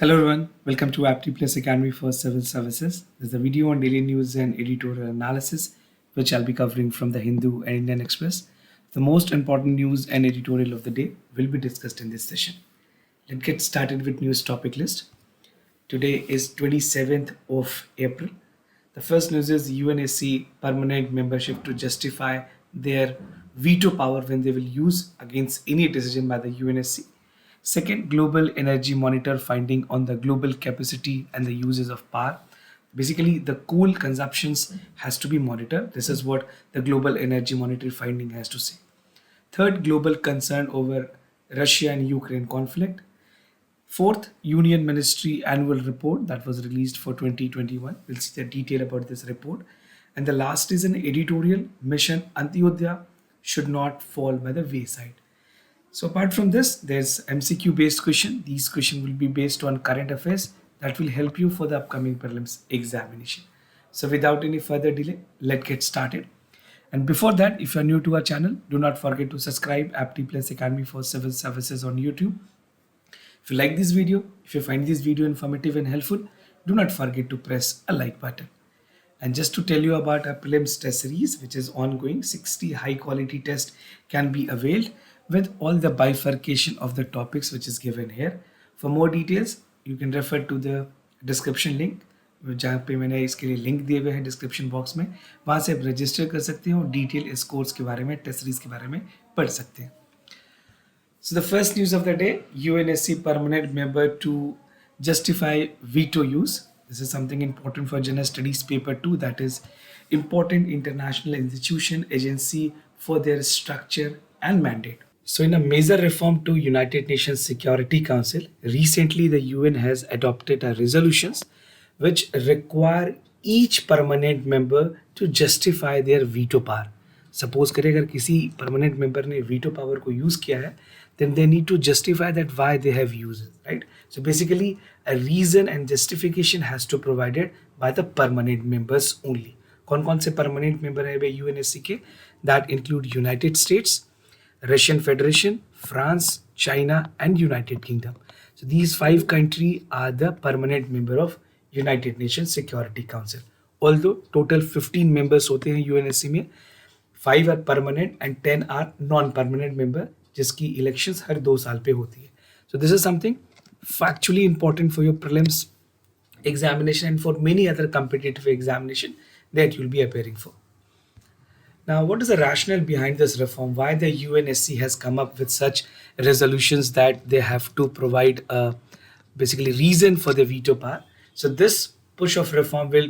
Hello everyone, welcome to Apti Plus Academy for Civil Services. This is a video on daily news and editorial analysis, which I'll be covering from the Hindu and Indian Express. The most important news and editorial of the day will be discussed in this session. Let's get started with news topic list. Today is 27th of April. The first news is UNSC permanent membership to justify their veto power when they will use against any decision by the UNSC. Second, Global Energy Monitor finding on the global capacity and the uses of power. Basically, the coal consumptions has to be monitored. This is what the Global Energy Monitor finding has to say. Third, global concern over Russia and Ukraine conflict. Fourth, Union Ministry annual report that was released for 2021. We'll see the detail about this report. And the last is an editorial, Mission Antyodaya should not fall by the wayside. So apart from this, there's MCQ based question. These questions will be based on current affairs that will help you for the upcoming prelims examination. So without any further delay, let's get started. And before that, if you're new to our channel, do not forget to subscribe Apti Plus Academy for Civil Services on YouTube. If you like this video, if you find this video informative and helpful, do not forget to press a like button. And just to tell you about our prelims test series, which is ongoing, 60 high quality tests can be availed with all the bifurcation of the topics which is given here. For more details, you can refer to the description link, जहाँ पे मैंने इसके लिए link दिए हुए हैं description box में. वहाँ से आप रजिस्टर कर सकते हैं और डिटेल इस कोर्स के बारे में, टेस्ट सीरीज के बारे में पढ़ सकते हैं. So the first news of the day, UNSC permanent member to justify veto use. This is something important for General Studies paper 2, that is important international institution agency for their structure and mandate. So in a major reform to United Nations Security Council, recently the UN has adopted a resolutions which require each permanent member to justify their veto power. Suppose करें अगर किसी permanent member ने veto power को use किया है, then they need to justify that why they have used it, right? So basically a reason and justification has to provided by the permanent members only. कौन कौन से permanent member है भाई UNSC के? That include United States, Russian Federation, France, China and United Kingdom. So these 5 countries are the permanent member of United Nations Security Council. Although total 15 members होते हैं UNSC में, 5 are permanent and 10 are non-permanent member जिसकी elections हर 2 साल पे होती है. So this is something factually important for your prelims examination and for many other competitive examination that you'll be appearing for. Now, what is the rationale behind this reform? Why the UNSC has come up with such resolutions that they have to provide a basically reason for the veto power? So this push of reform will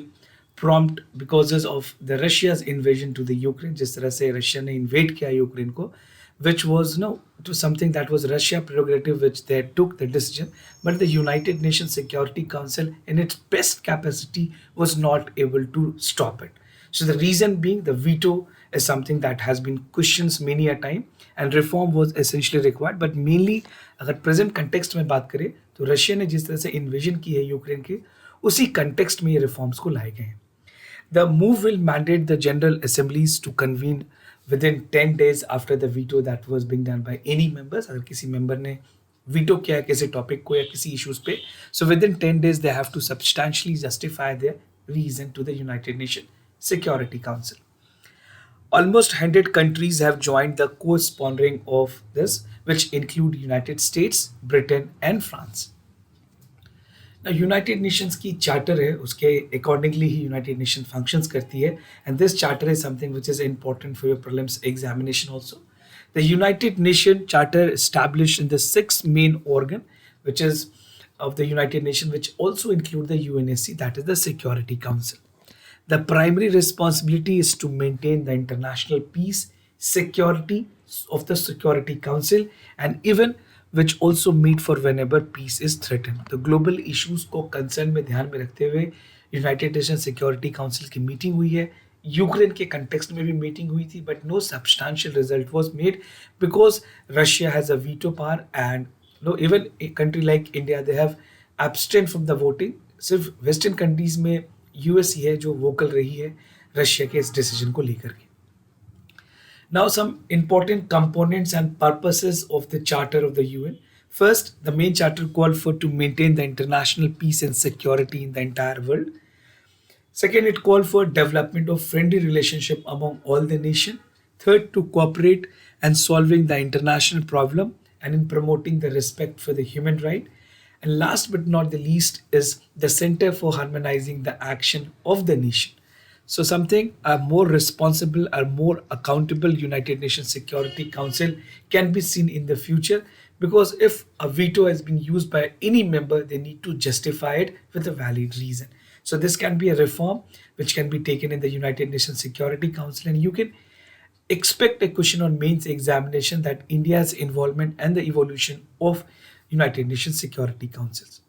prompt because of the Russia's invasion to the Ukraine. जिस तरह से Russia ने invade किया Ukraine को, which was to something that was Russia prerogative, which they took the decision, but the United Nations Security Council in its best capacity was not able to stop it. So the reason being the veto is something that has been questioned many a time and reform was essentially required, but mainly अगर present context में बात करें तो Russia ने जिस तरह से invasion की है यूक्रेन के, उसी context में ये reforms को लाए गए हैं. The move will mandate the General Assemblies to convene within 10 days after the veto that was being done by any members. अगर किसी member ने veto किया है किसी topic को या किसी issues पे, so within 10 days they have to substantially justify their reason to the United Nations Security Council. Almost 100 countries have joined the co-sponsoring of this, which include United States, Britain and France. Now, United Nations की charter है, उसके accordingly ही United Nations functions करती है, and this charter is something which is important for your prelims examination also. The United Nations Charter established in the 6th main organ, which is of the United Nations, which also include the UNSC, that is the Security Council. The primary responsibility is to maintain the international peace, security of the Security Council, and even which also meet for whenever peace is threatened. The global issues को concern में ध्यान में रखते हुए United Nations Security Council की meeting हुई है. Ukraine के context में भी meeting हुई थी, but no substantial result was made because Russia has a veto power and even a country like India, they have abstained from the voting. सिर्फ Western countries में US ही है जो vocal रही है रशिया के इस decision को लेकर के. Now some important components and purposes of the Charter of the UN. First, the main charter called for to maintain the international peace and security in the entire world. Second, it called for development of friendly relationship among all the nation. Third, to cooperate and solving the international problem and in promoting the respect for the human right. And last but not the least is the center for harmonizing the action of the nation. So something a more responsible or more accountable United Nations Security Council can be seen in the future, because if a veto has been used by any member, they need to justify it with a valid reason. So this can be a reform which can be taken in the United Nations Security Council, and you can expect a question on mains examination that India's involvement and the evolution of United Nations Security Councils.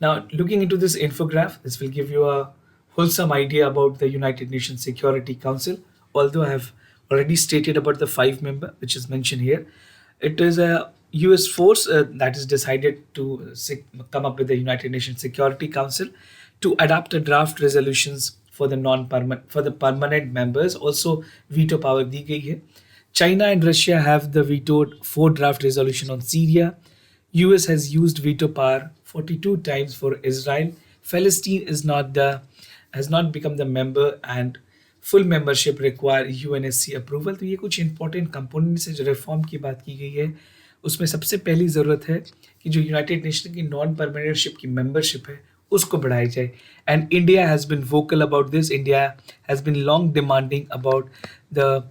Now, looking into this infograph, this will give you a wholesome idea about the United Nations Security Council. Although I have already stated about the five member, which is mentioned here, it is a US force that is decided to come up with the United Nations Security Council to adapt a draft resolutions for the non-permanent for the permanent members. Also, veto power दी गई है. China and Russia have the vetoed four draft resolution on Syria. US has used veto power 42 times for Israel. Palestine is not the has not become the member and full membership require UNSC approval. तो ये कुछ important components है जो reform की बात की गई है. उसमें सबसे पहली ज़रूरत है कि जो यूनाइटेड नेशन की नॉन परमानेंटशिप की मेंबरशिप है उसको बढ़ाई जाए. And India has been vocal about this. India has been long demanding about the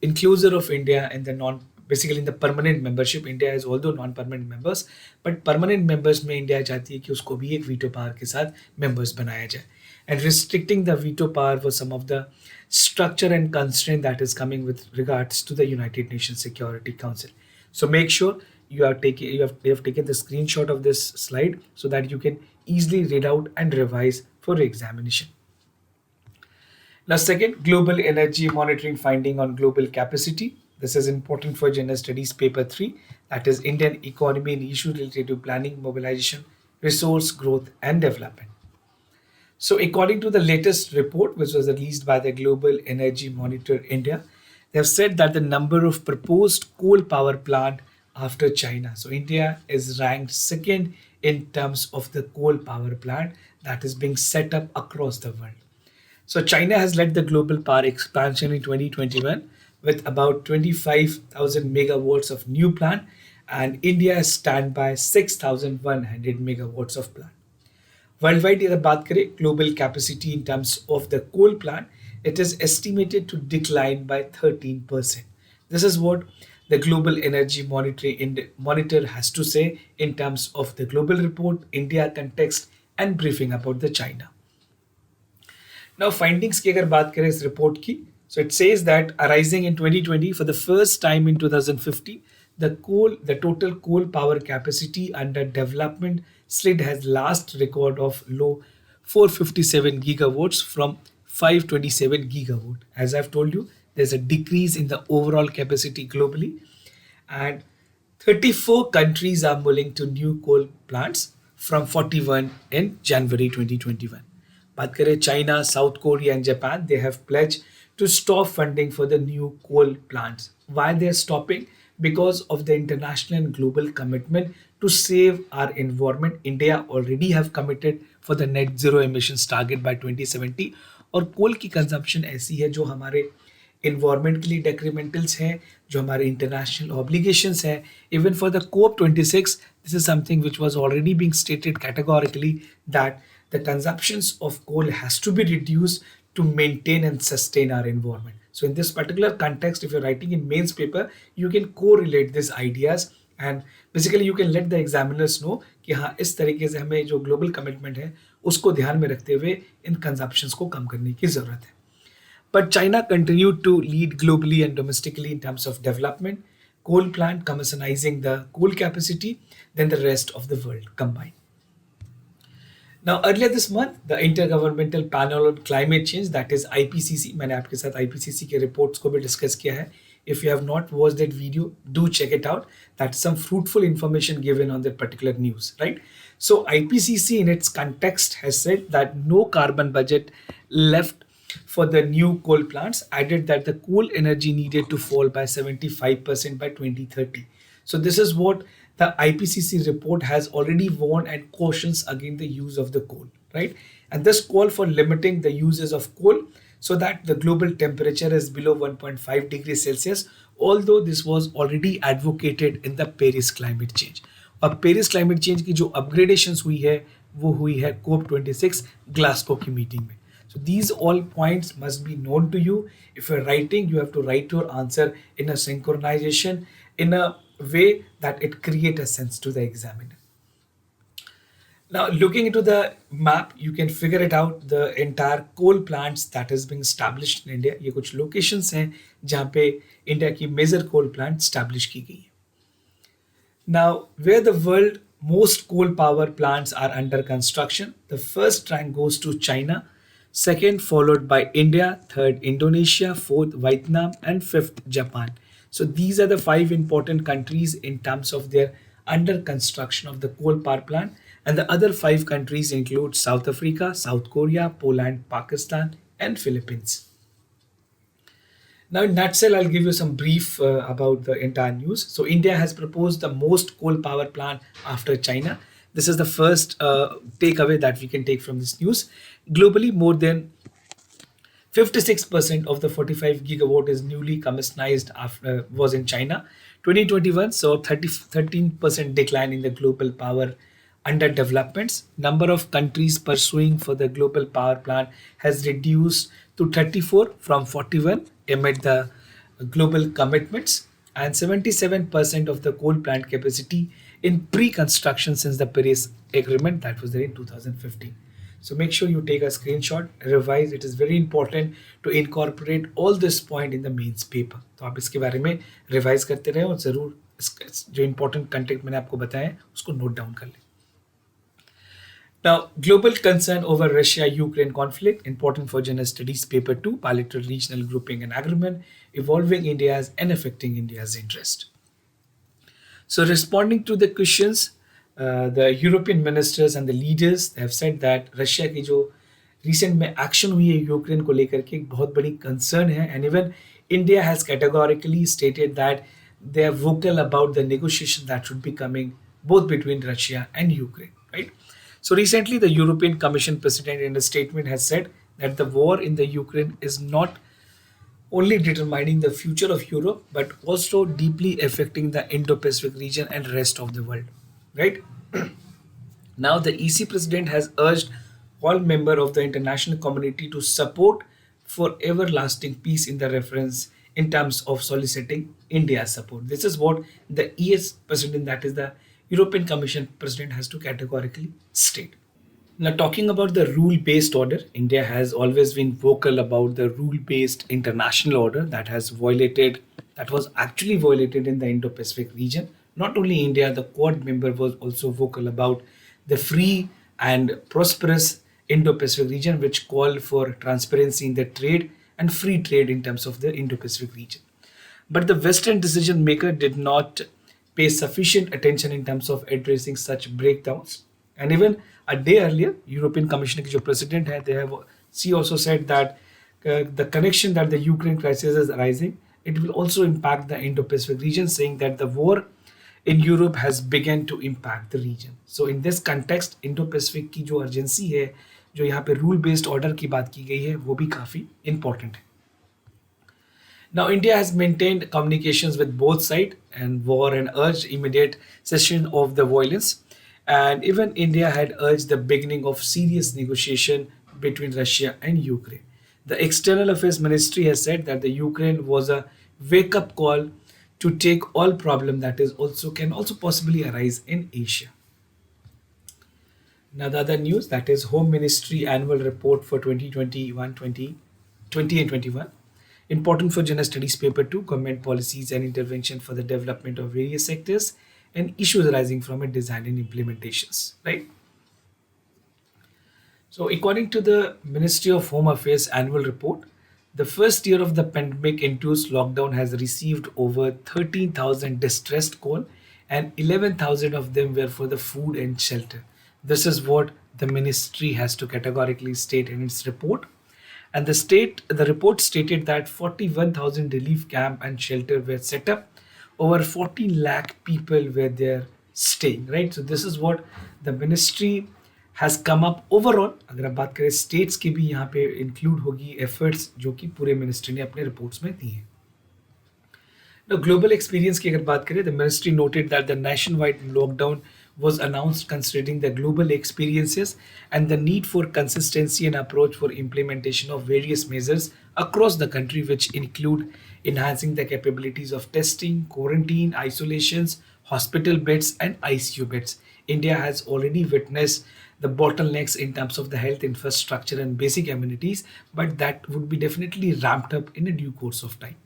inclusion of India in the basically in the permanent membership. India is although non-permanent members, but permanent members में India चाहती है कि उसको भी एक veto power के साथ members बनाया जाए. And restricting the veto power was some of the structure and constraint that is coming with regards to the United Nations Security Council. So make sure you have taken the screenshot of this slide so that you can easily read out and revise for examination. Now, second, global energy monitoring finding on global capacity. This is important for General Studies Paper 3, that is Indian economy and issues related to planning, mobilization, resource growth and development. So according to the latest report, which was released by the Global Energy Monitor India, they have said that the number of proposed coal power plant after China. So India is ranked second in terms of the coal power plant that is being set up across the world. So China has led the global power expansion in 2021 with about 25,000 megawatts of new plant, and India stand by 6,100 megawatts of plant. Worldwide, अगर बात करें global capacity in terms of the coal plant, it is estimated to decline by 13%. This is what the Global Energy Monitor has to say in terms of the global report, India context, and briefing about the China. Now, findings की अगर बात करें इस report की, so it says that arising in 2020 for the first time in 2050, the total coal power capacity under development slid has last record of low 457 gigawatts from 527 gigawatt. As I've told you, there's a decrease in the overall capacity globally, and 34 countries are moving to new coal plants from 41 in January 2021. बात करें China, South Korea and Japan, they have pledged to stop funding for the new coal plants. Why they are stopping? Because of the international and global commitment to save our environment. India already have committed for the net zero emissions target by 2070, और कोल की consumption ऐसी है जो हमारे environment के लिए detrimentals है, जो हमारे international obligations है. Even for the COP26, this is something which was already being stated categorically that the consumptions of coal has to be reduced to maintain and sustain our environment. So in this particular context, if you're writing in mains paper, you can correlate these ideas and basically you can let the examiners know कि हाँ इस तरीके से हमें जो global commitment है उसको ध्यान में रखते हुए इन consumptions को कम करने की ज़रूरत है. But China continued to lead globally and domestically in terms of development, coal plant commercializing the coal capacity than the rest of the world combined. Now, earlier this month, the Intergovernmental Panel on Climate Change, that is IPCC, मैंने आपके साथ IPCC के reports को भी discuss किया है. If you have not watched that video, do check it out. That's some fruitful information given on that particular news, right? So IPCC in its context has said that no carbon budget left for the new coal plants, added that the coal energy needed to fall by 75% by 2030. So this is what the IPCC report has already warned and cautions against the use of the coal, right? And this call for limiting the uses of coal so that the global temperature is below 1.5 degrees Celsius, although this was already advocated in the Paris climate change. और Paris climate change की जो upgradations हुई है वो हुई है COP26 Glasgow की meeting में. So these all points must be known to you. If you're writing, you have to write your answer in a synchronization, in a way that it create a sense to the examiner. Now, looking into the map, you can figure it out. The entire coal plants that is being established in India. ये कुछ locations हैं जहाँ पे India की major coal plant establish की गई है. Now, where the world most coal power plants are under construction, the first rank goes to China, second followed by India, third Indonesia, fourth Vietnam, and fifth Japan. So these are the 5 important countries in terms of their under construction of the coal power plant, and the other 5 countries include South Africa, South Korea, Poland, Pakistan, and Philippines. Now, in nutshell, I'll give you some brief about the entire news. So, India has proposed the most coal power plant after China. This is the first takeaway that we can take from this news. Globally, more than 56% of the 45 gigawatt is newly commissioned was in China. 2021 saw 13% decline in the global power under developments. Number of countries pursuing for the global power plant has reduced to 34 from 41 amid the global commitments, and 77% of the coal plant capacity in pre-construction since the Paris Agreement that was there in 2015. So make sure you take a screenshot, revise. It is very important to incorporate all this point in the mains paper. तो आप इसके बारे में revise करते रहे और ज़रूर जो important content मैंने आपको बताया उसको note down कर लें. Now, global concern over Russia-Ukraine conflict, important for General Studies Paper 2, bilateral regional grouping and agreement, evolving India's and affecting India's interest. So responding to the questions, the European ministers and the leaders have said that Russia की जो recent में action हुई है Ukraine को लेकर के एक बहुत बड़ी concern है, and even India has categorically stated that they are vocal about the negotiation that should be coming both between Russia and Ukraine, right? So recently, the European Commission President in a statement has said that the war in the Ukraine is not only determining the future of Europe, but also deeply affecting the Indo-Pacific region and rest of the world, right? Now, the EC President has urged all members of the international community to support for everlasting peace in the reference in terms of soliciting India's support. This is what the ES President, that is the European Commission President, has to categorically state. Now, talking about the rule-based order, India has always been vocal about the rule-based international order that was actually violated in the Indo-Pacific region. Not only India, the Quad member was also vocal about the free and prosperous Indo-Pacific region, which called for transparency in the trade and free trade in terms of the Indo-Pacific region. But the Western decision maker did not pay sufficient attention in terms of addressing such breakdowns. And even a day earlier, European Commission ki jo president hai, she also said that the connection that the Ukraine crisis is arising, it will also impact the Indo-Pacific region, saying that the war in Europe has begun to impact the region. So in this context, Indo-Pacific की जो urgency है, जो यहाँ पे rule-based order की बात की गई है, वो भी काफी important है. Now, India has maintained communications with both sides and war and urged immediate cessation of the violence. And even India had urged the beginning of serious negotiation between Russia and Ukraine. The External Affairs Ministry has said that the Ukraine was a wake-up call to take all problem that can also possibly arise in Asia. Now, the other news, that is Home Ministry Annual Report for 2020 and 21. Important for General Studies Paper 2, government policies and intervention for the development of various sectors and issues arising from it, design and implementations, right? So according to the Ministry of Home Affairs annual report, the first year of the pandemic-induced lockdown has received over 13,000 distressed calls, and 11,000 of them were for the food and shelter. This is what the ministry has to categorically state in its report. And the report stated that 41,000 relief camp and shelter were set up. over 14 lakh people were there staying, right? So this is what the ministry has come up overall. अगर आप बात करें states की भी यहाँ पे include होगी efforts जो कि पूरे ministry ने अपने reports में दी हैं. Now, global experience की अगर बात करें, the ministry noted that the nationwide lockdown was announced considering the global experiences and the need for consistency and approach for implementation of various measures across the country, which include enhancing the capabilities of testing, quarantine, isolations, hospital beds, and ICU beds. India has already witnessed the bottlenecks in terms of the health infrastructure and basic amenities, but that would be definitely ramped up in a due course of time.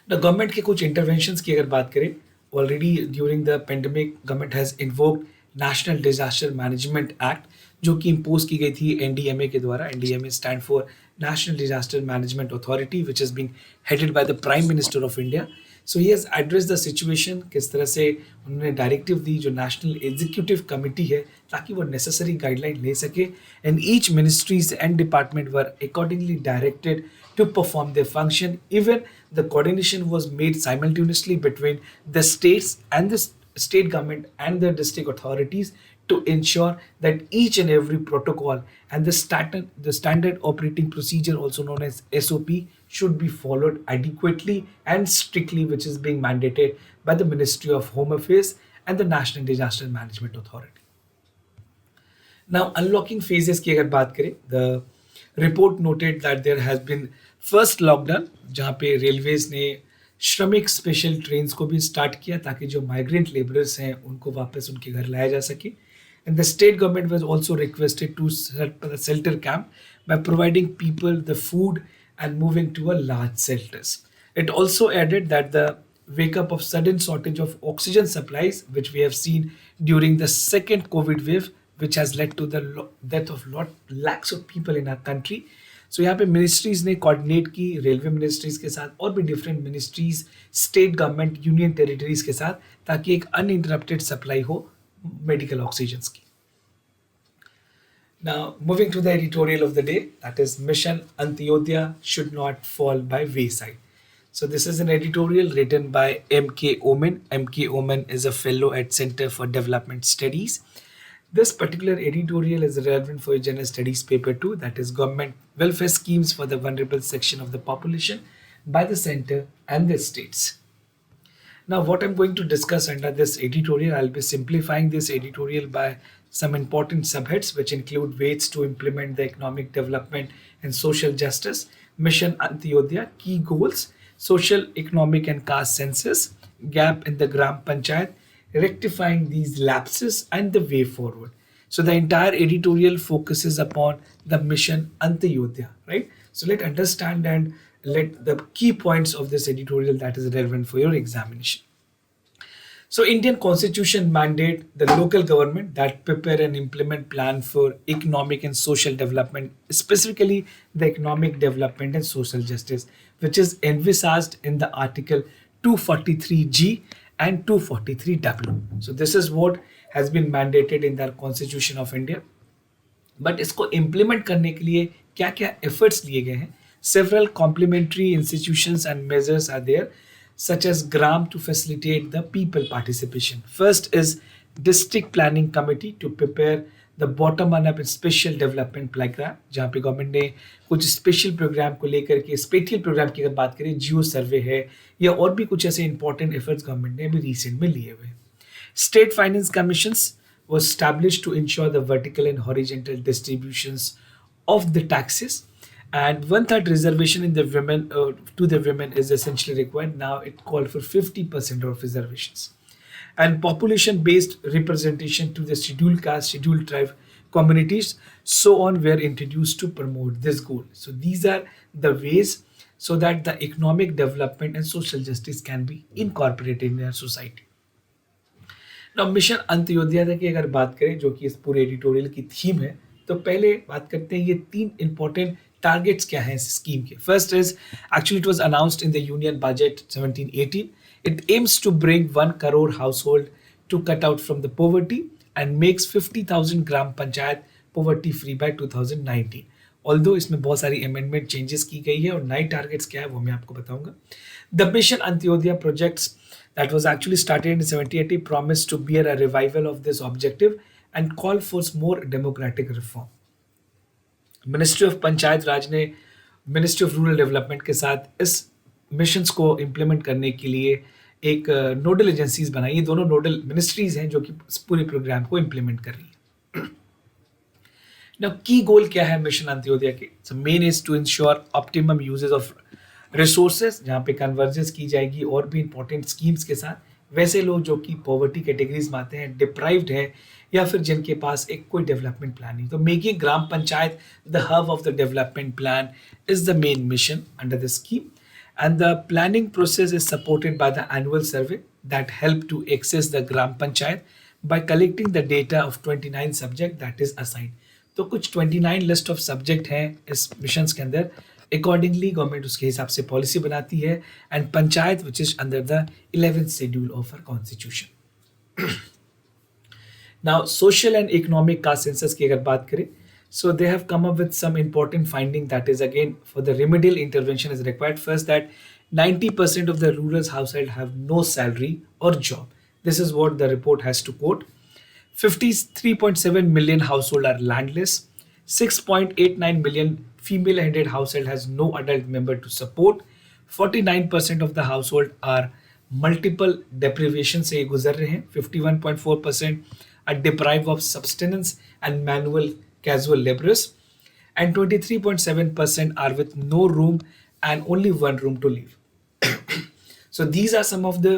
The government के कुछ interventions की अगर बात करें, already during the pandemic government has invoked national disaster management act, जो कि impose की गई थी एनडीएमए के द्वारा. NDMA stand for national disaster management authority, which is being headed by the prime minister of India. So he has address the situation. किस तरह से उन्होंने डायरेक्टिव दी जो नेशनल एग्जीक्यूटिव कमिटी है, ताकि वो नेसेसरी गाइडलाइन ले सके. And each ministries and department were accordingly directed to perform their function. Even the coordination was made simultaneously between the states and the state government and the district authorities to ensure that each and every protocol and the standard operating procedure, also known as SOP, should be followed adequately and strictly, which is being mandated by the Ministry of Home Affairs and the National Disaster Management Authority. Now, unlocking phases की अगर बात करें, the report noted that there has been first lockdown, जहाँ पे railways ने श्रमिक special trains को भी स्टार्ट किया ताकि जो माइग्रेंट लेबरर्स हैं उनको वापस उनके घर लाया जा सके. And the state government was also requested to set a shelter camp by providing people the food and moving to a large shelters. It also added that the wake up of sudden shortage of oxygen supplies, which we have seen during the second COVID wave, which has led to the death of lakhs of people in our country. सो यहाँ पे ministries ने coordinate की railway ministries के साथ और भी different ministries, state government, union territories के साथ, ताकि एक अनइंटरप्टेड सप्लाई हो मेडिकल ऑक्सीजन की. Now moving to the editorial of the day, that is mission Antyodaya should not fall by wayside. So this is an editorial written by M.K. Omen. M.K. Omen is a fellow at Center for Development Studies. This particular editorial is relevant for your general studies paper 2, that is government welfare schemes for the vulnerable section of the population by the center and the states. Now what I'm going to discuss under this editorial, I'll be simplifying this editorial by some important subheads which include ways to implement the economic development and social justice, Mission Antyodaya, key goals, social, economic and caste census, gap in the Gram Panchayat, rectifying these lapses and the way forward. So the entire editorial focuses upon the mission Antyodaya, right? So let's understand and let the key points of this editorial that is relevant for your examination. So Indian constitution mandate the local government that prepare and implement plan for economic and social development, specifically the economic development and social justice, which is envisaged in the article 243G and 243W. So this is what has been mandated in the Constitution of India. But इसको implement करने के लिए क्या क्या efforts लिए गए हैं? Several complementary institutions and measures are there, such as GRAM to facilitate the people participation. First is District Planning Committee to prepare the bottom-up special development like that, जहाँ पे गवर्नमेंट ने कुछ स्पेशल प्रोग्राम को लेकर के, special programme की अगर बात करें, जियो सर्वे है या और भी कुछ ऐसे इंपॉर्टेंट एफर्ट्स गवर्नमेंट ने अभी रिसेंट में लिए हुए. State finance commissions was established to ensure the vertical and horizontal distributions of the taxes, and 1/3 reservation in the women to the women is essentially required. Now it called for 50% of reservations, and population based representation to the scheduled caste, scheduled tribe communities, so on, were introduced to promote this goal. So these are the ways so that the economic development and social justice can be incorporated in our society. Now mission Antyodaya की अगर बात करें, जो कि इस पूरे editorial की theme है, तो पहले बात करते हैं ये 3 इंपॉर्टेंट टारगेट्स क्या हैं इस स्कीम के. First is actually it was announced in the union budget 17-18. It aims to bring 1 crore household to cut out from the poverty and makes 50,000 gram panchayat poverty free by 2019. Although इसमें बहुत सारी amendment changes की गई है और नए targets क्या है वो मैं आपको बताऊंगा. The mission Antyodaya projects that was actually started in 1780 promised to bear a revival of this objective and call for more democratic reform. Ministry of Panchayat Raj ने मिनिस्ट्री ऑफ रूरल डेवलपमेंट के साथ इस मिशंस को इम्प्लीमेंट करने के लिए एक नोडल एजेंसीज बनाई. ये दोनों नोडल मिनिस्ट्रीज हैं जो कि पूरे प्रोग्राम को इम्प्लीमेंट कर रही है. Now, की गोल क्या है मिशन अंत्योदय के? So main is to ensure optimum uses of resources, जहाँ पे कन्वर्जेंस की जाएगी और भी इंपॉर्टेंट स्कीम्स के साथ. वैसे लोग जो कि पॉवर्टी कैटेगरीज में आते हैं, डिप्राइव्ड है या फिर जिनके पास एक कोई डेवलपमेंट प्लान नहीं. तो making gram panchayat the hub of the development plan is the main mission under the scheme. And the planning process is supported by the annual survey that help to access the gram panchayat by collecting the data of 29 subject that is assigned. तो कुछ 29 list of subject हैं इस mission के अंदर. Accordingly government उसके हिसाब से policy बनाती है. And panchayat which is under the 11th schedule of our constitution. Now social and economic caste census की अगर बात करें, so they have come up with some important finding that is again for the remedial intervention is required. First, that 90% of the rural household have no salary or job. This is what the report has to quote. 53.7 million household are landless. 6.89 million female-headed household has no adult member to support. 49% of the household are multiple deprivation से गुजर रहे हैं. 51.4% are deprived of subsistence and manual casual laborers, and 23.7% are with no room and only one room to live. So these are some of the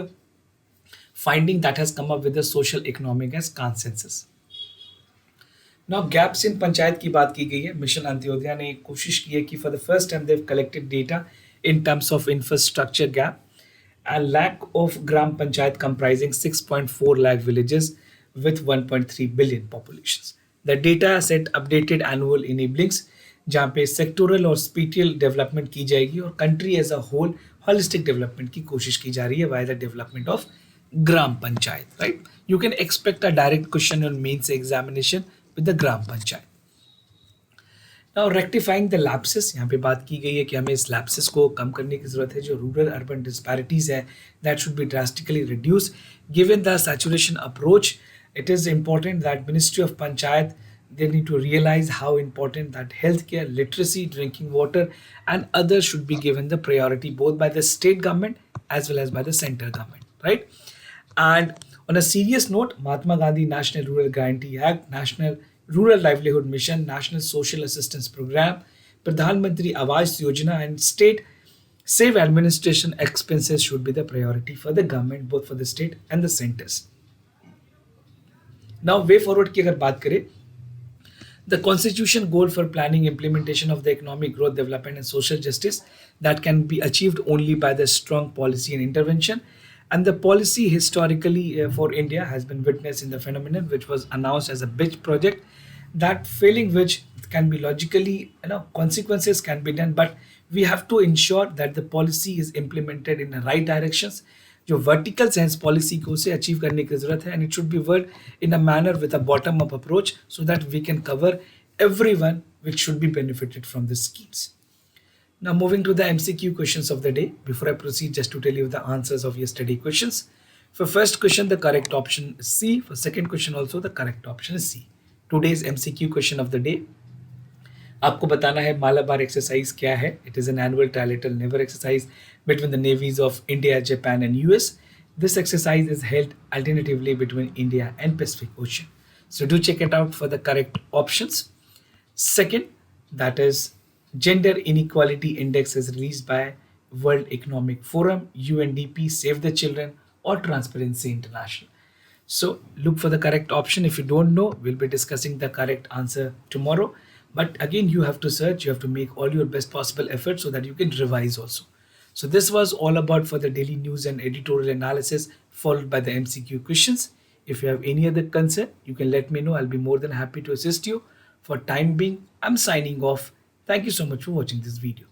finding that has come up with the social economic as consensus. Now gaps in panchayat की बात की गई है. Mission Antyodaya ने कोशिश की है कि for the first time they've collected data in terms of infrastructure gap and lack of gram panchayat comprising 6.4 lakh villages with 1.3 billion populations. The data set updated annual enablings जहाँ पे सेक्टोरल और स्पीटियल development की जाएगी और country as a whole holistic development की कोशिश की जा रही है by the development of gram panchayat. Right, you can expect a direct question on mains examination with the gram panchayat. Now rectifying the lapses, यहाँ पे बात की गई है कि हमें इस लैप्सेस को कम करने की जरूरत है. जो रूरल अर्बन डिस्पैरिटीज है that should be drastically reduce. Given the saturation approach, it is important that Ministry of Panchayat, they need to realize how important that healthcare, literacy, drinking water and others should be given the priority both by the state government as well as by the central government, right? And on a serious note, Mahatma Gandhi National Rural Guarantee Act, National Rural Livelihood Mission, National Social Assistance Program, Pradhan Mantri Awas Yojana and state safe administration expenses should be the priority for the government, both for the state and the centers. Now way forward की अगर बात करें, the constitution goal for planning implementation of the economic growth, development and social justice that can be achieved only by the strong policy and intervention. And the policy historically for India has been witnessed in the phenomenon which was announced as a big project, that failing which can be logically, consequences can be done, but we have to ensure that the policy is implemented in the right directions. जो vertical sense policy को उसे achieve करने की जरूरत है, and it should be worked in a manner with a bottom up approach so that we can cover everyone which should be benefited from this schemes. Now moving to the MCQ questions of the day. Before I proceed, just to tell you the answers of yesterday questions. For first question, the correct option is C. For second question also, the correct option is C. Today's MCQ question of the day. आपको बताना है Malabar exercise क्या है. It is an annual trilateral naval exercise between the navies of India, Japan and US. This exercise is held alternatively between India and Pacific Ocean. So do check it out for the correct options. Second, that is Gender Inequality Index is released by World Economic Forum, UNDP, Save the Children or Transparency International. So look for the correct option. If you don't know, we'll be discussing the correct answer tomorrow. But again, you have to search, you have to make all your best possible effort so that you can revise also. So this was all about for the daily news and editorial analysis followed by the MCQ questions. If you have any other concern, you can let me know. I'll be more than happy to assist you. For time being, I'm signing off. Thank you so much for watching this video.